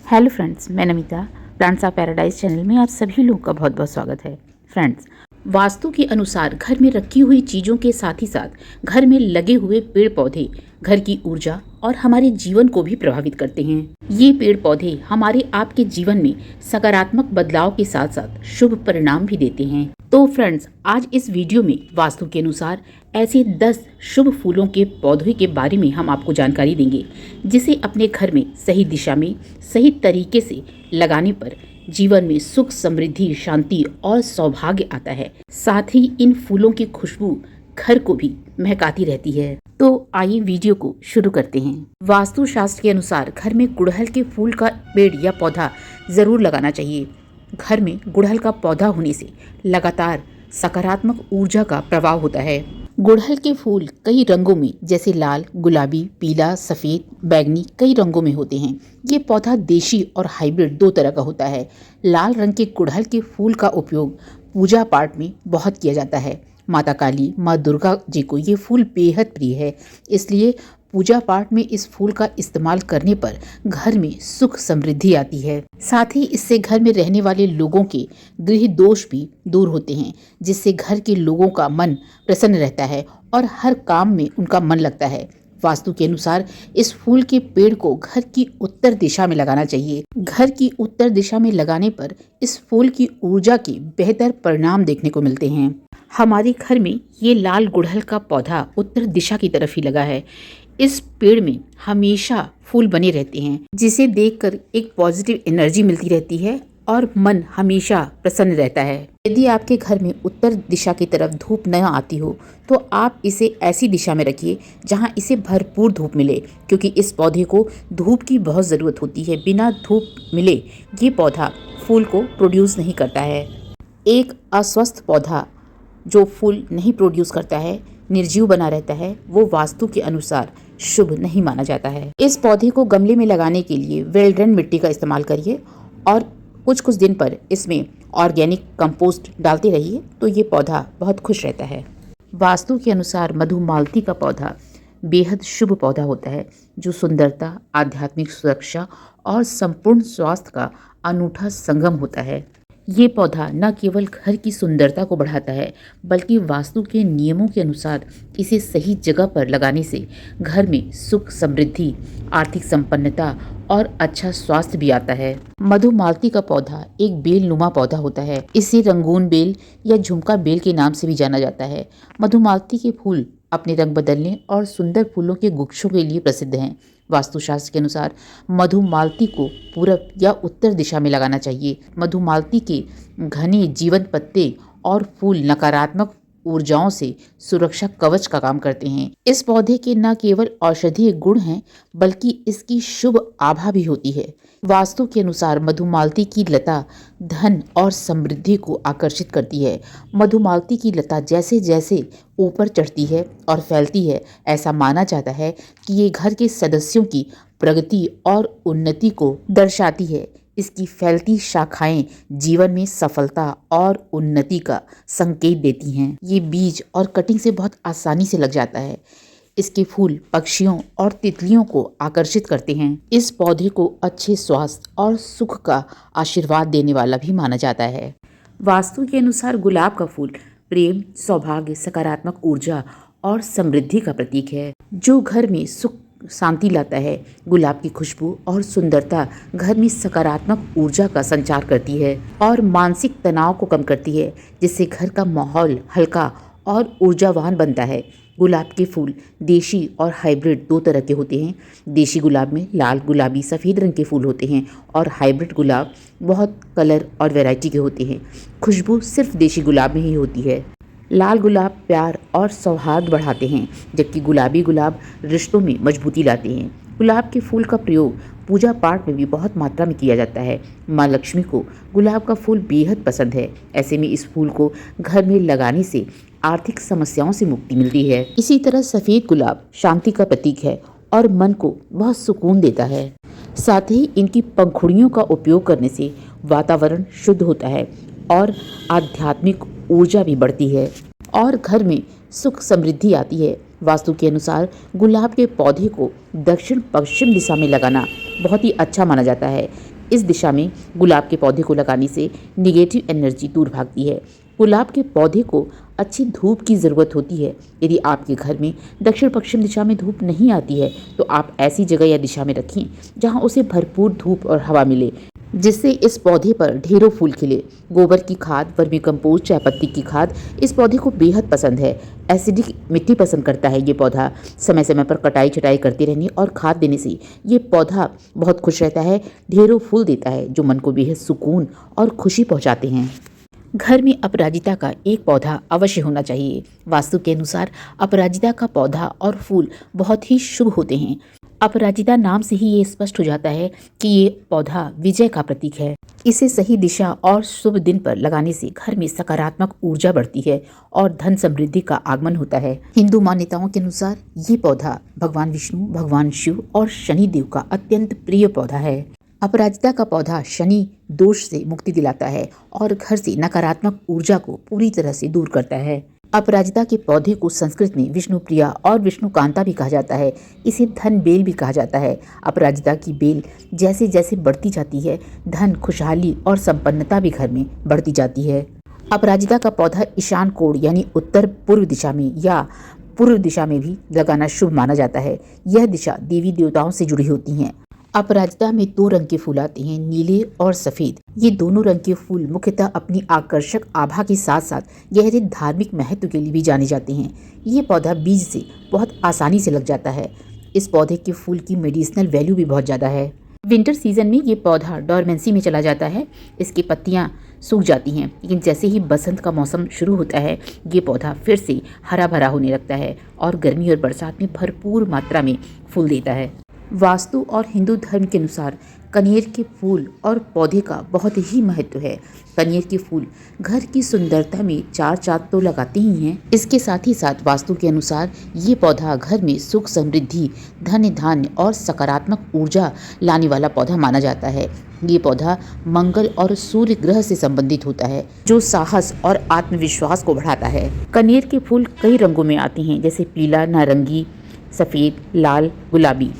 Hello friends, मैं Namita. Plants of paradise channel में आप सभी लोगों का बहुत बहुत स्वागत है। फ्रेंड्स, वास्तु के अनुसार घर में रखी हुई चीज़ों के साथ ही साथ घर में लगे हुए पेड़ पौधे घर की ऊर्जा और हमारे जीवन को भी प्रभावित करते हैं। ये पेड़ पौधे हमारे आपके जीवन में सकारात्मक बदलाव के साथ साथ शुभ परिणाम भी देते हैं। तो फ्रेंड्स, आज इस वीडियो में वास्तु के अनुसार ऐसे 10 शुभ फूलों के पौधे के बारे में हम आपको जानकारी देंगे, जिसे अपने घर में सही दिशा में सही तरीके से लगाने पर जीवन में सुख, समृद्धि, शांति और सौभाग्य आता है। साथ ही इन फूलों की खुशबू घर को भी महकाती रहती है। तो आइए वीडियो को शुरू करते हैं। वास्तु शास्त्र के अनुसार घर में गुड़हल के फूल का पेड़ या पौधा जरूर लगाना चाहिए। घर में गुड़हल का पौधा होने से लगातार सकारात्मक ऊर्जा का प्रवाह होता है। गुड़हल के फूल कई रंगों में जैसे लाल, गुलाबी, पीला, सफेद, बैंगनी कई रंगों में होते हैं। ये पौधा देशी और हाइब्रिड दो तरह का होता है। लाल रंग के गुड़हल के फूल का उपयोग पूजा पाठ में बहुत किया जाता है। माता काली, माँ दुर्गा जी को ये फूल बेहद प्रिय है, इसलिए पूजा पाठ में इस फूल का इस्तेमाल करने पर घर में सुख समृद्धि आती है। साथ ही इससे घर में रहने वाले लोगों के गृह दोष भी दूर होते हैं, जिससे घर के लोगों का मन प्रसन्न रहता है और हर काम में उनका मन लगता है। वास्तु के अनुसार इस फूल के पेड़ को घर की उत्तर दिशा में लगाना चाहिए। घर की उत्तर दिशा में लगाने पर इस फूल की ऊर्जा के बेहतर परिणाम देखने को मिलते हैं। हमारे घर में ये लाल गुड़हल का पौधा उत्तर दिशा की तरफ ही लगा है। इस पेड़ में हमेशा फूल बने रहते हैं, जिसे देखकर एक पॉजिटिव एनर्जी मिलती रहती है और मन हमेशा प्रसन्न रहता है। यदि आपके घर में उत्तर दिशा की तरफ धूप न आती हो तो आप इसे ऐसी दिशा में रखिए जहां इसे भरपूर धूप मिले, क्योंकि इस पौधे को धूप की बहुत ज़रूरत होती है। बिना धूप मिले ये पौधा फूल को प्रोड्यूस नहीं करता है। एक अस्वस्थ पौधा जो फूल नहीं प्रोड्यूस करता है, निर्जीव बना रहता है, वो वास्तु के अनुसार शुभ नहीं माना जाता है। इस पौधे को गमले में लगाने के लिए वेल ड्रेन मिट्टी का इस्तेमाल करिए और कुछ दिन पर इसमें ऑर्गेनिक कंपोस्ट डालते रहिए, तो ये पौधा बहुत खुश रहता है। वास्तु के अनुसार मधुमालती का पौधा बेहद शुभ पौधा होता है, जो सुंदरता, आध्यात्मिक सुरक्षा और संपूर्ण स्वास्थ्य का अनूठा संगम होता है। ये पौधा न केवल घर की सुंदरता को बढ़ाता है, बल्कि वास्तु के नियमों के अनुसार इसे सही जगह पर लगाने से घर में सुख, समृद्धि, आर्थिक संपन्नता और अच्छा स्वास्थ्य भी आता है। मधुमालती का पौधा एक बेल नुमा पौधा होता है। इसे रंगून बेल या झुमका बेल के नाम से भी जाना जाता है। मधुमालती के फूल अपने रंग बदलने और सुंदर फूलों के गुच्छों के लिए प्रसिद्ध हैं। वास्तुशास्त्र के अनुसार मधुमालती को पूरब या उत्तर दिशा में लगाना चाहिए। मधुमालती के घने जीवंत पत्ते और फूल नकारात्मक ऊर्जाओं से सुरक्षा कवच का काम करते हैं। इस पौधे के न केवल औषधीय गुण हैं, बल्कि इसकी शुभ आभा भी होती है। वास्तु के अनुसार मधुमालती की लता धन और समृद्धि को आकर्षित करती है। मधुमालती की लता जैसे जैसे ऊपर चढ़ती है और फैलती है, ऐसा माना जाता है कि ये घर के सदस्यों की प्रगति और उन्नति को दर्शाती है। इसकी फैलती शाखाएं जीवन में सफलता और उन्नति का संकेत देती हैं। ये बीज और कटिंग से बहुत आसानी से लग जाता है। इसके फूल पक्षियों और तितलियों को आकर्षित करते हैं। इस पौधे को अच्छे स्वास्थ्य और सुख का आशीर्वाद देने वाला भी माना जाता है। वास्तु के अनुसार गुलाब का फूल प्रेम, सौभाग्य, सकारात्मक ऊर्जा और समृद्धि का प्रतीक है, जो घर में सुख शांति लाता है। गुलाब की खुशबू और सुंदरता घर में सकारात्मक ऊर्जा का संचार करती है और मानसिक तनाव को कम करती है, जिससे घर का माहौल हल्का और ऊर्जावान बनता है। गुलाब के फूल देशी और हाइब्रिड दो तरह के होते हैं। देशी गुलाब में लाल, गुलाबी, सफ़ेद रंग के फूल होते हैं और हाइब्रिड गुलाब बहुत कलर और वैरायटी के होते हैं। खुशबू सिर्फ देशी गुलाब में ही होती है। लाल गुलाब प्यार और सौहार्द बढ़ाते हैं, जबकि गुलाबी गुलाब रिश्तों में मजबूती लाते हैं। गुलाब के फूल का प्रयोग पूजा पाठ में भी बहुत मात्रा में किया जाता है। माँ लक्ष्मी को गुलाब का फूल बेहद पसंद है। ऐसे में इस फूल को घर में लगाने से आर्थिक समस्याओं से मुक्ति मिलती है। इसी तरह सफ़ेद गुलाब शांति का प्रतीक है और मन को बहुत सुकून देता है। साथ ही इनकी पंखुड़ियों का उपयोग करने से वातावरण शुद्ध होता है और आध्यात्मिक ऊर्जा भी बढ़ती है और घर में सुख समृद्धि आती है। वास्तु के अनुसार गुलाब के पौधे को दक्षिण पश्चिम दिशा में लगाना बहुत ही अच्छा माना जाता है। इस दिशा में गुलाब के पौधे को लगाने से निगेटिव एनर्जी दूर भागती है। गुलाब के पौधे को अच्छी धूप की ज़रूरत होती है। यदि आपके घर में दक्षिण पश्चिम दिशा में धूप नहीं आती है तो आप ऐसी जगह या दिशा में रखें जहां उसे भरपूर धूप और हवा मिले, जिससे इस पौधे पर ढेरों फूल खिले। गोबर की खाद, वर्मी कंपोस्ट, चाय पत्ती की खाद इस पौधे को बेहद पसंद है। एसिडिक मिट्टी पसंद करता है ये पौधा। समय समय पर कटाई छटाई करते रहने और खाद देने से ये पौधा बहुत खुश रहता है, ढेरों फूल देता है जो मन को बेहद सुकून और खुशी पहुंचाते हैं। घर में अपराजिता का एक पौधा अवश्य होना चाहिए। वास्तु के अनुसार अपराजिता का पौधा और फूल बहुत ही शुभ होते हैं। अपराजिता नाम से ही ये स्पष्ट हो जाता है कि ये पौधा विजय का प्रतीक है। इसे सही दिशा और शुभ दिन पर लगाने से घर में सकारात्मक ऊर्जा बढ़ती है और धन समृद्धि का आगमन होता है। हिंदू मान्यताओं के अनुसार ये पौधा भगवान विष्णु, भगवान शिव और शनि देव का अत्यंत प्रिय पौधा है। अपराजिता का पौधा शनि दोष से मुक्ति दिलाता है और घर से नकारात्मक ऊर्जा को पूरी तरह से दूर करता है। अपराजिता के पौधे को संस्कृत में विष्णु प्रिया और विष्णु कांता भी कहा जाता है। इसे धन बेल भी कहा जाता है। अपराजिता की बेल जैसे जैसे बढ़ती जाती है, धन, खुशहाली और संपन्नता भी घर में बढ़ती जाती है। अपराजिता का पौधा ईशान कोण यानी उत्तर पूर्व दिशा में या पूर्व दिशा में भी लगाना शुभ माना जाता है। यह दिशा देवी देवताओं से जुड़ी होती हैं। अपराजिता में 2 रंग के फूल आते हैं, नीले और सफेद। ये दोनों रंग के फूल मुख्यतः अपनी आकर्षक आभा के साथ साथ गहरे धार्मिक महत्व के लिए भी जाने जाते हैं। ये पौधा बीज से बहुत आसानी से लग जाता है। इस पौधे के फूल की मेडिसिनल वैल्यू भी बहुत ज़्यादा है। विंटर सीजन में ये पौधा डोरमेंसी में चला जाता है। इसकी पत्तियां सूख जाती हैं, लेकिन जैसे ही बसंत का मौसम शुरू होता है ये पौधा फिर से हरा भरा होने लगता है और गर्मी और बरसात में भरपूर मात्रा में फूल देता है। वास्तु और हिंदू धर्म के अनुसार कनेर के फूल और पौधे का बहुत ही महत्व है। कनेर के फूल घर की सुंदरता में 4 चांद तो लगाते ही हैं। इसके साथ ही साथ वास्तु के अनुसार ये पौधा घर में सुख, समृद्धि, धन धान्य और सकारात्मक ऊर्जा लाने वाला पौधा माना जाता है। ये पौधा मंगल और सूर्य ग्रह से संबंधित होता है, जो साहस और आत्मविश्वास को बढ़ाता है। कनेर के फूल कई रंगों में आते हैं, जैसे पीला, नारंगी, सफ़ेद, लाल, गुलाबी।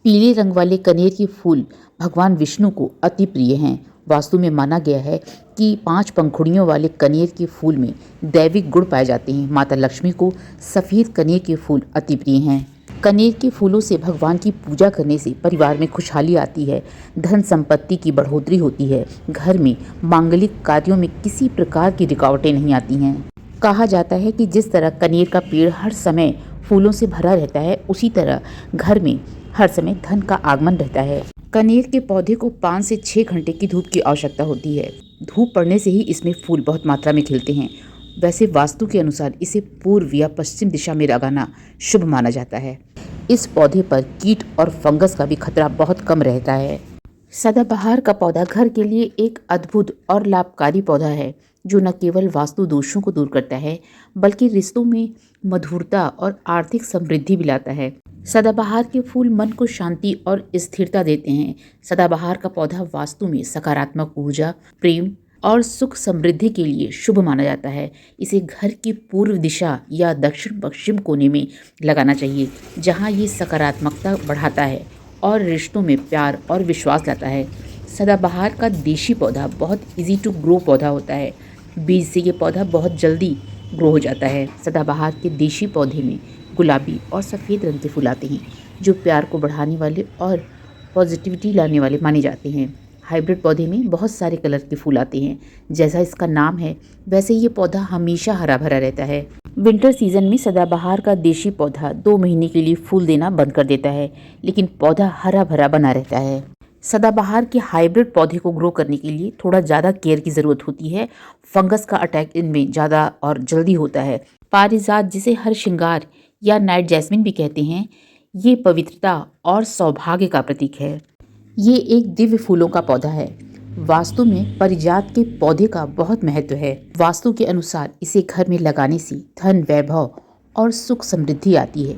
पीले रंग वाले कनेर के फूल भगवान विष्णु को अति प्रिय हैं। वास्तु में माना गया है कि 5 पंखुड़ियों वाले कनेर के फूल में दैविक गुण पाए जाते हैं। माता लक्ष्मी को सफ़ेद कनेर के फूल अति प्रिय हैं। कनेर के फूलों से भगवान की पूजा करने से परिवार में खुशहाली आती है, धन संपत्ति की बढ़ोतरी होती है, घर में मांगलिक कार्यों में किसी प्रकार की रुकावटें नहीं आती हैं। कहा जाता है कि जिस तरह कनेर का पेड़ हर समय फूलों से भरा रहता है, उसी तरह घर में हर समय धन का आगमन रहता है। कनेर के पौधे को 5 से 6 घंटे की धूप की आवश्यकता होती है। धूप पड़ने से ही इसमें फूल बहुत मात्रा में खिलते हैं। वैसे वास्तु के अनुसार इसे पूर्व या पश्चिम दिशा में लगाना शुभ माना जाता है। इस पौधे पर कीट और फंगस का भी खतरा बहुत कम रहता है। सदाबहार का पौधा घर के लिए एक अद्भुत और लाभकारी पौधा है, जो न केवल वास्तु दोषों को दूर करता है बल्कि रिश्तों में मधुरता और आर्थिक समृद्धि भी लाता है। सदाबहार के फूल मन को शांति और स्थिरता देते हैं। सदाबहार का पौधा वास्तु में सकारात्मक ऊर्जा, प्रेम और सुख समृद्धि के लिए शुभ माना जाता है। इसे घर की पूर्व दिशा या दक्षिण पश्चिम कोने में लगाना चाहिए, जहां ये सकारात्मकता बढ़ाता है और रिश्तों में प्यार और विश्वास लाता है। सदाबहार का देशी पौधा बहुत इजी टू ग्रो पौधा होता है। बीज से ये पौधा बहुत जल्दी ग्रो हो जाता है। सदाबहार के देशी पौधे में गुलाबी और सफ़ेद रंग के फूल आते हैं, जो प्यार को बढ़ाने वाले और पॉजिटिविटी लाने वाले माने जाते हैं। हाइब्रिड पौधे में बहुत सारे कलर के फूल आते हैं। जैसा इसका नाम है वैसे ये पौधा हमेशा हरा भरा रहता है। विंटर सीजन में सदाबहार का देशी पौधा 2 महीने के लिए फूल देना बंद कर देता है, लेकिन पौधा हरा भरा बना रहता है। सदाबहार के हाइब्रिड पौधे को ग्रो करने के लिए थोड़ा ज़्यादा केयर की ज़रूरत होती है। फंगस का अटैक इनमें ज़्यादा और जल्दी होता है। पारिजात, जिसे हर श्रृंगार या नाइट जैस्मिन भी कहते हैं, ये पवित्रता और सौभाग्य का प्रतीक है। ये एक दिव्य फूलों का पौधा है। वास्तु में पारिजात के पौधे का बहुत महत्व है। वास्तु के अनुसार इसे घर में लगाने से धन, वैभव और सुख समृद्धि आती है,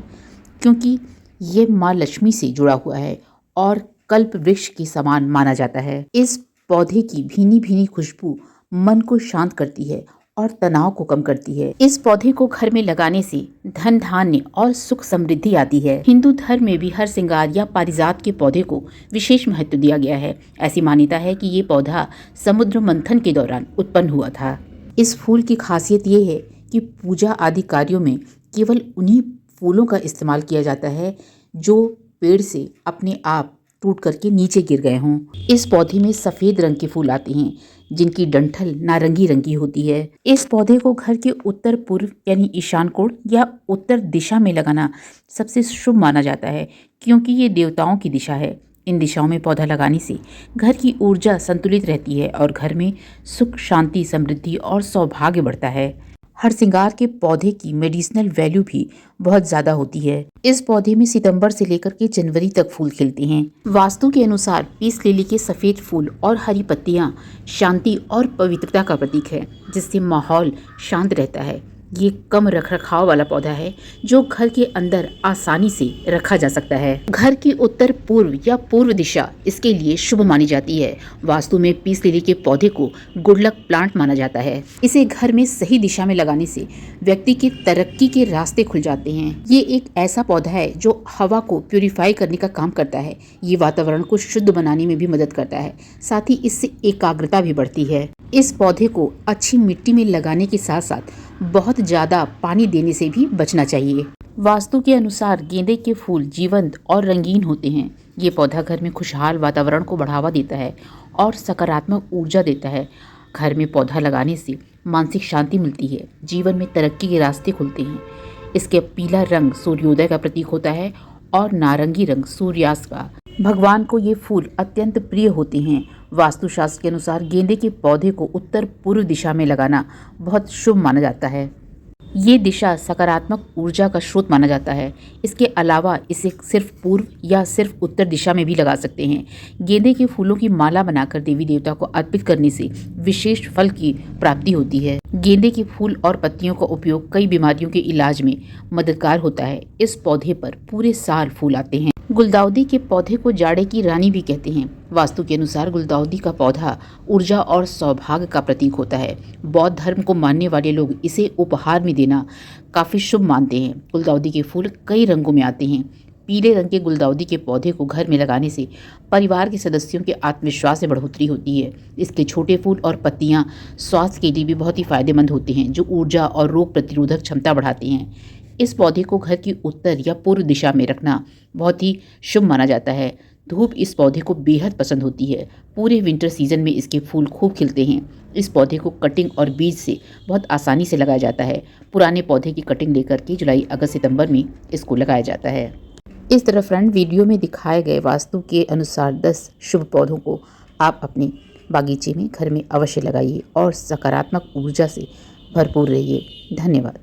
क्योंकि ये माँ लक्ष्मी से जुड़ा हुआ है और कल्प वृक्ष के समान माना जाता है। इस पौधे की भीनी भीनी खुशबू मन को शांत करती है और तनाव को कम करती है। इस पौधे को घर में लगाने से धन धान्य और सुख समृद्धि आती है। हिंदू धर्म में भी हर श्रृंगार या पारिजात के पौधे को विशेष महत्व दिया गया है। ऐसी मान्यता है कि ये पौधा समुद्र मंथन के दौरान उत्पन्न हुआ था। इस फूल की खासियत ये है कि पूजा आदि कार्यों में केवल उन्हीं फूलों का इस्तेमाल किया जाता है जो पेड़ से अपने आप टूट करके नीचे गिर गए हों। इस पौधे में सफेद रंग के फूल आते हैं जिनकी डंठल नारंगी रंग की होती है। इस पौधे को घर के उत्तर पूर्व यानी ईशान कोण या उत्तर दिशा में लगाना सबसे शुभ माना जाता है, क्योंकि ये देवताओं की दिशा है। इन दिशाओं में पौधा लगाने से घर की ऊर्जा संतुलित रहती है और घर में सुख, शांति, समृद्धि और सौभाग्य बढ़ता है। हर श्रृंगार के पौधे की मेडिसिनल वैल्यू भी बहुत ज्यादा होती है। इस पौधे में सितंबर से लेकर के जनवरी तक फूल खिलते हैं। वास्तु के अनुसार पीस लिली के सफेद फूल और हरी पत्तियां शांति और पवित्रता का प्रतीक है, जिससे माहौल शांत रहता है। ये कम रखरखाव वाला पौधा है जो घर के अंदर आसानी से रखा जा सकता है। घर की उत्तर पूर्व या पूर्व दिशा इसके लिए शुभ मानी जाती है। वास्तु में पीस लिली के पौधे को गुड लक प्लांट माना जाता है। इसे घर में सही दिशा में लगाने से व्यक्ति की तरक्की के रास्ते खुल जाते हैं। ये एक ऐसा पौधा है जो हवा को प्यूरिफाई करने का काम करता है। ये वातावरण को शुद्ध बनाने में भी मदद करता है, साथ ही इससे एकाग्रता भी बढ़ती है। इस पौधे को अच्छी मिट्टी में लगाने के साथ साथ बहुत ज्यादा पानी देने से भी बचना चाहिए। वास्तु के अनुसार गेंदे के फूल जीवंत और रंगीन होते हैं। ये पौधा घर में खुशहाल वातावरण को बढ़ावा देता है और सकारात्मक ऊर्जा देता है। घर में पौधा लगाने से मानसिक शांति मिलती है, जीवन में तरक्की के रास्ते खुलते हैं। इसके पीला रंग सूर्योदय का प्रतीक होता है और नारंगी रंग सूर्यास्त का। भगवान को ये फूल अत्यंत प्रिय होते हैं। वास्तुशास्त्र के अनुसार गेंदे के पौधे को उत्तर पूर्व दिशा में लगाना बहुत शुभ माना जाता है। ये दिशा सकारात्मक ऊर्जा का स्रोत माना जाता है। इसके अलावा इसे सिर्फ पूर्व या सिर्फ उत्तर दिशा में भी लगा सकते हैं। गेंदे के फूलों की माला बनाकर देवी देवता को अर्पित करने से विशेष फल की प्राप्ति होती है। गेंदे के फूल और पत्तियों का उपयोग कई बीमारियों के इलाज में मददगार होता है। इस पौधे पर पूरे साल फूल आते हैं। गुलदाउदी के पौधे को जाड़े की रानी भी कहते हैं। वास्तु के अनुसार गुलदाउदी का पौधा ऊर्जा और सौभाग्य का प्रतीक होता है। बौद्ध धर्म को मानने वाले लोग इसे उपहार में देना काफी शुभ मानते हैं। गुलदाउदी के फूल कई रंगों में आते हैं। पीले रंग के गुलदाउदी के पौधे को घर में लगाने से परिवार के सदस्यों के आत्मविश्वास में बढ़ोतरी होती है। इसके छोटे फूल और पत्तियां स्वास्थ्य के लिए भी बहुत ही फायदेमंद होते हैं, जो ऊर्जा और रोग प्रतिरोधक क्षमता बढ़ाते हैं। इस पौधे को घर की उत्तर या पूर्व दिशा में रखना बहुत ही शुभ माना जाता है। धूप इस पौधे को बेहद पसंद होती है। पूरे विंटर सीजन में इसके फूल खूब खिलते हैं। इस पौधे को कटिंग और बीज से बहुत आसानी से लगाया जाता है। पुराने पौधे की कटिंग लेकर के जुलाई, अगस्त, सितंबर में इसको लगाया जाता है। इस तरह फ्रेंड, वीडियो में दिखाए गए वास्तु के अनुसार 10 शुभ पौधों को आप अपने बागीचे में, घर में अवश्य लगाइए और सकारात्मक ऊर्जा से भरपूर रहिए। धन्यवाद।